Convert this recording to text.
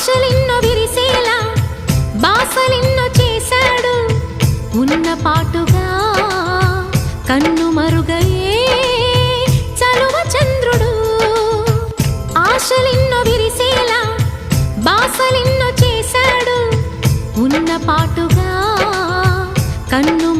ఆశలెన్నో విరిసేలా బాసలెన్నో చేశాడు ఉన్న పాటుగా కన్ను మరుగయే చలువ చంద్రుడు ఆశలెన్నో విరిసేలా బాసలెన్నో చేశాడు ఉన్న పాటుగా కన్ను